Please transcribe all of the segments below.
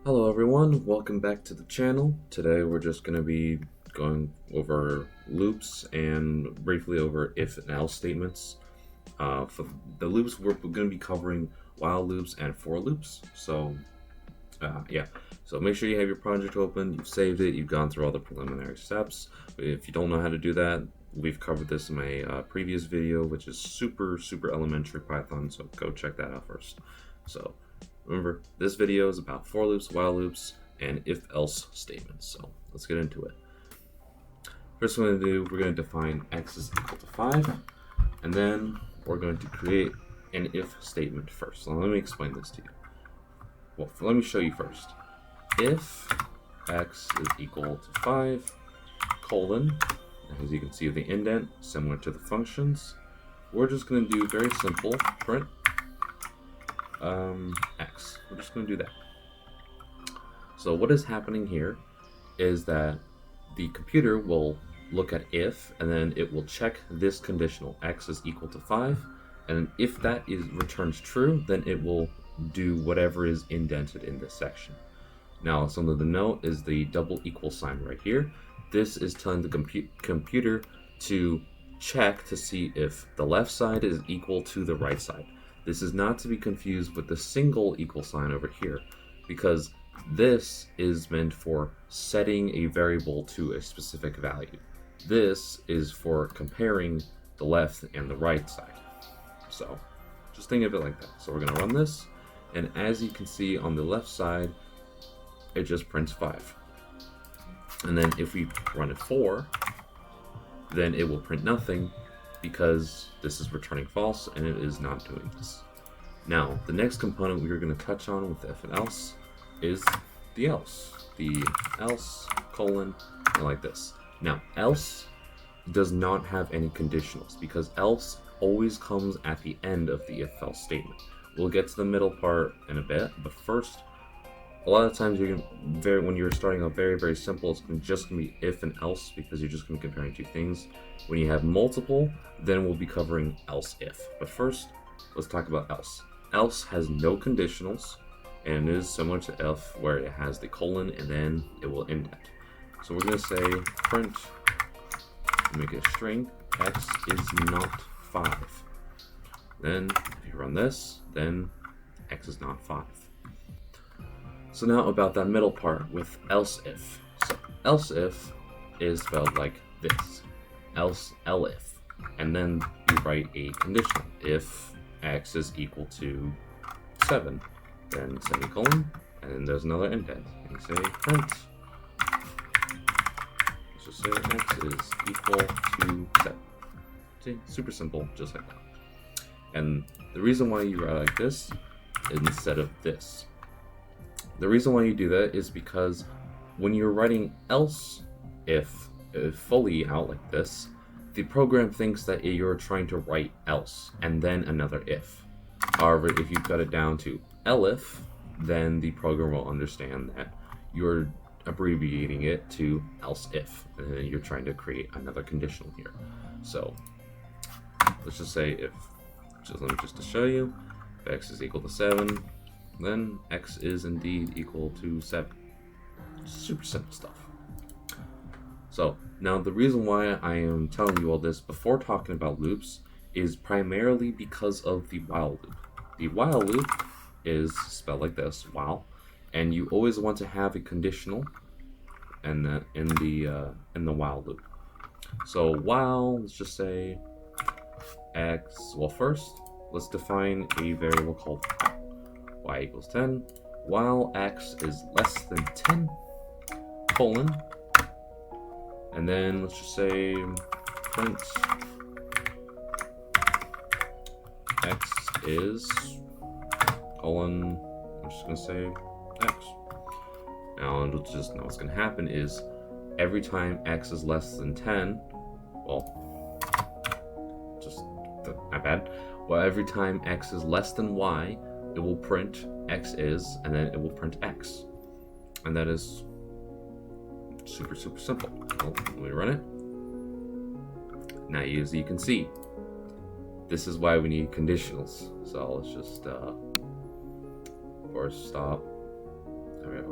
Hello everyone, welcome back to the channel. Today we're just going to be going over loops and briefly over if and else statements. For the loops, we're going to be covering while loops and for loops. So yeah, so make sure you have your project open, you've saved it, you've gone through all the preliminary steps. If you don't know how to do that, we've covered this in my previous video, which is super elementary Python, so go check that out first. So remember, this video is about for loops, while loops, and if-else statements. So let's get into it. First we're going to define x is equal to 5, and then we're going to create an if statement first. So let me explain this to you. Well, let me show you first. If x is equal to 5, colon, as you can see the indent, similar to the functions, we're just going to do very simple print x. We're just going to do that. So what is happening here is that the computer will look at if, and then it will check this conditional, x is equal to 5, and if that returns true, then it will do whatever is indented in this section. Now, something to note is the double equal sign right here. This is telling the computer to check to see if the left side is equal to the right side. This is not to be confused with the single equal sign over here, because this is meant for setting a variable to a specific value. This is for comparing the left and the right side. So just think of it like that. So we're going to run this, and as you can see on the left side, it just prints 5. And then if we run it 4, then it will print nothing, because this is returning false and it is not doing this. Now, the next component we are going to touch on with if and else is the else. The else, colon, and like this. Now, else does not have any conditionals, because else always comes at the end of the if-else statement. We'll get to the middle part in a bit, but first, a lot of times when you're starting out very simple, it's just going to be if and else, because you're just going to be comparing two things. When you have multiple, then we'll be covering else if. But first, let's talk about else. Else has no conditionals, and it is similar to if, where it has the colon and then it will indent. So we're going to say print, make it a string, x is not 5. Then if you run this, then x is not 5. So now about that middle part with else if. So else if is spelled like this, else elif, and then you write a conditional. If x is equal to 7, then semicolon, and then there's another indent, and you say print. Let's just say x is equal to 7. See, super simple, just like that. And the reason why you write like this instead of this, the reason why you do that is because when you're writing else if fully out like this, the program thinks that you're trying to write else and then another if. However, if you've got it down to elif, then the program will understand that you're abbreviating it to else if, and then you're trying to create another conditional here. So let's just say if, let me just to show you, if x is equal to 7, then x is indeed equal to 7. Super simple stuff. So now the reason why I am telling you all this before talking about loops is primarily because of the while loop. The while loop is spelled like this, while, and you always want to have a conditional in the while loop. So while, let's just say x, well first let's define a variable called y equals 10, while x is less than 10, colon, and then let's just say print x is, colon, I'm just going to say x. Now it'll just know what's going to happen is every time x is less than 10, well, just, not bad, well every time x is less than y, it will print x is, and then it will print x. And that is super simple. Well, let me run it. Now, as you can see, this is why we need conditionals. So let's just, of course, stop. Alright,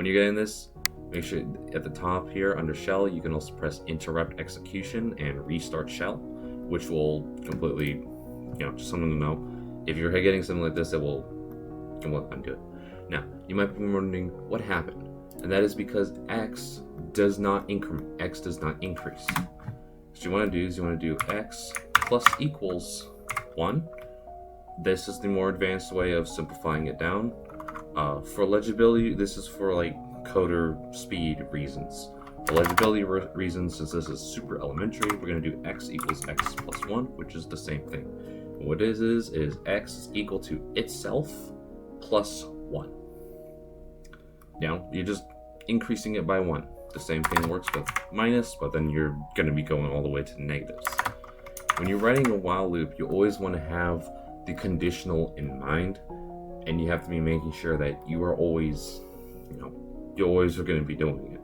when you're getting this, make sure at the top here under shell, you can also press interrupt execution and restart shell, which will completely, just something to know. If you're getting something like this, it will undo it. Now, you might be wondering what happened, and that is because X does not increment, X does not increase. What you want to do is you want to do X plus equals 1. This is the more advanced way of simplifying it down. For legibility, this is for like coder speed reasons. For legibility reasons, since this is super elementary, we're going to do X equals X plus 1, which is the same thing. And what it is X is equal to itself plus 1. Now, you're just increasing it by 1. The same thing works with minus, but then you're going to be going all the way to negatives. When you're writing a while loop, you always want to have the conditional in mind, and you have to be making sure that you are always, you always are going to be doing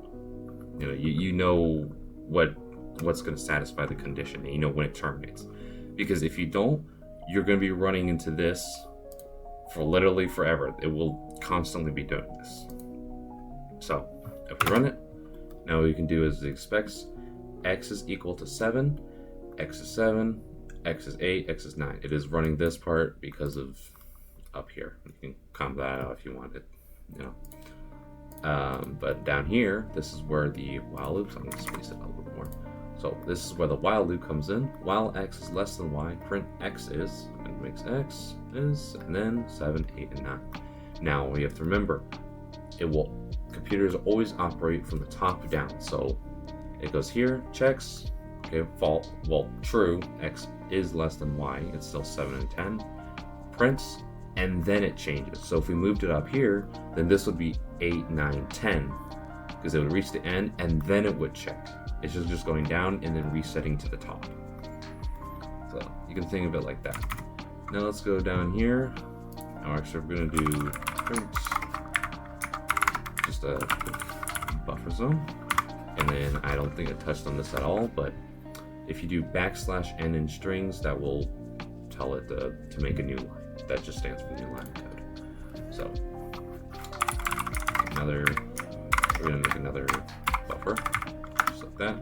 it. You know what's going to satisfy the condition, and you know when it terminates. Because if you don't, you're going to be running into this for literally forever. It will constantly be doing this. So if we run it, now what you can do is it expects X is equal to 7, X is 7, X is 8, X is 9. It is running this part because of up here. You can comp that out if you want it, but down here, this is where the while loop, so I'm going to space it out a little bit more. So this is where the while loop comes in. While X is less than Y, print X is, and it makes X is, and then 7, 8, and 9. Now, we have to remember, computers always operate from the top down. So it goes here, checks, okay, true, X is less than Y, it's still 7 and 10, prints, and then it changes. So if we moved it up here, then this would be 8, 9, 10, because it would reach the end, and then it would check. It's just going down and then resetting to the top. So you can think of it like that. Now let's go down here. Now actually we're going to do print, just a quick buffer zone. And then I don't think I touched on this at all, but if you do \n in strings, that will tell it to make a new line. That just stands for new line of code. So we're going to make another buffer, just like that,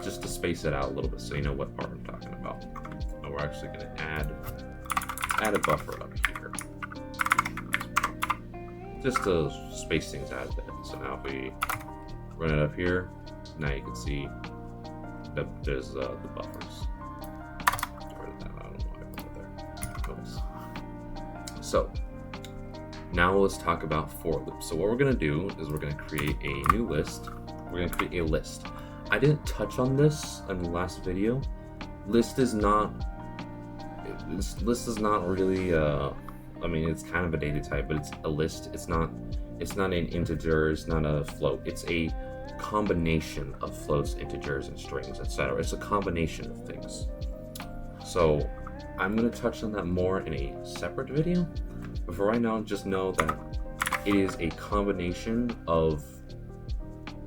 just to space it out a little bit so you know what part I'm talking about. And we're actually going to add a buffer up here, just to space things out a bit. So now if we run it up here, now you can see that there's the buffers. Get rid of that. I don't know why I put it there. Oops. So now let's talk about for loops. So what we're going to do is we're going to create a new list. We're going to create a list. I didn't touch on this in the last video. List is not really I mean, it's kind of a data type, but it's a list. It's not an integer, it's not a float. It's a combination of floats, integers, and strings, etc. It's a combination of things. So I'm going to touch on that more in a separate video, but for right now, just know that it is a combination of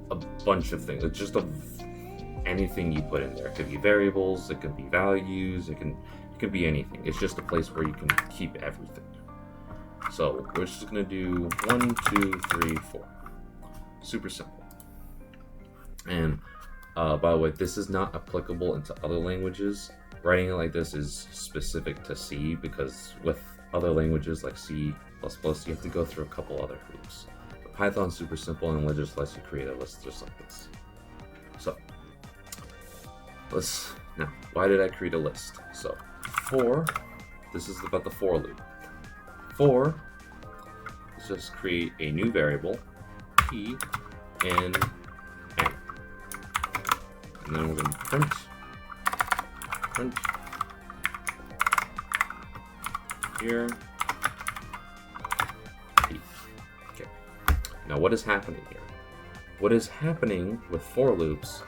a bunch of things. It's just anything you put in there. It could be variables, it could be values, it can be anything. It's just a place where you can keep everything. So we're just going to do 1, 2, 3, 4. Super simple. And by the way, this is not applicable into other languages. Writing it like this is specific to C, because with other languages like C++, you have to go through a couple other hoops. But Python's super simple, and it just lets you create a list just like this. So now, why did I create a list? So for, this is about the for loop. For, let's just create a new variable, p, and n. And then we're going to print here, p. Okay. Now what is happening here? What is happening with for loops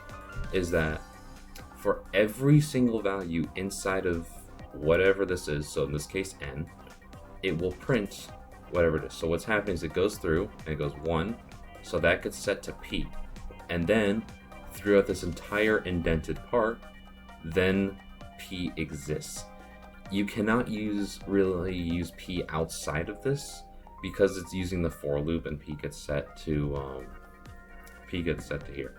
is that for every single value inside of whatever this is, so in this case n, it will print whatever it is. So what's happening is it goes through and it goes 1, so that gets set to p. And then throughout this entire indented part, then p exists. You cannot really use p outside of this, because it's using the for loop and p gets set to here.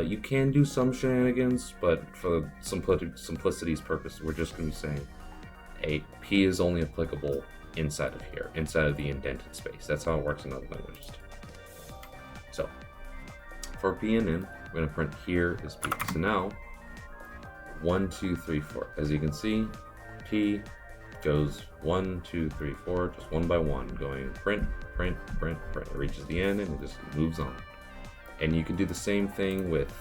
You can do some shenanigans, but for simplicity's purpose, we're just going to be saying p is only applicable inside of here, inside of the indented space. That's how it works in other languages. So for p and n, we're going to print here is p. So now 1, 2, 3, 4. As you can see, p goes 1, 2, 3, 4, just one by one, going print, print, print, print. It reaches the end and it just moves on. And you can do the same thing with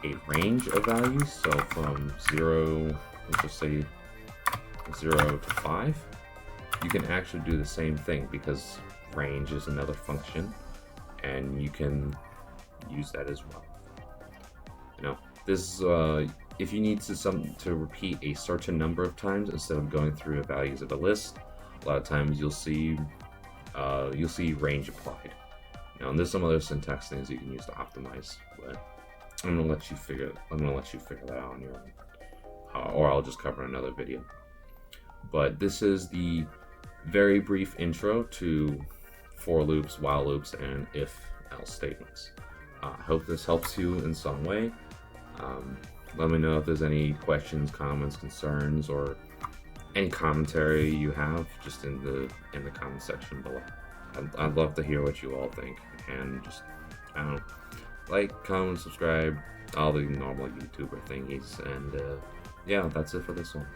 a range of values. So from 0, let's just say 0 to 5, you can actually do the same thing because range is another function, and you can use that as well. Now, this if you need to repeat a certain number of times instead of going through the values of a list, a lot of times you'll see range applied. Now, and there's some other syntax things you can use to optimize, but I'm gonna let you figure that out on your own, or I'll just cover another video. But this is the very brief intro to for loops, while loops, and if-else statements. I hope this helps you in some way. Let me know if there's any questions, comments, concerns, or any commentary you have just in the comment section below. I'd love to hear what you all think, and just, I don't know, like, comment, subscribe, all the normal YouTuber thingies, and yeah, that's it for this one.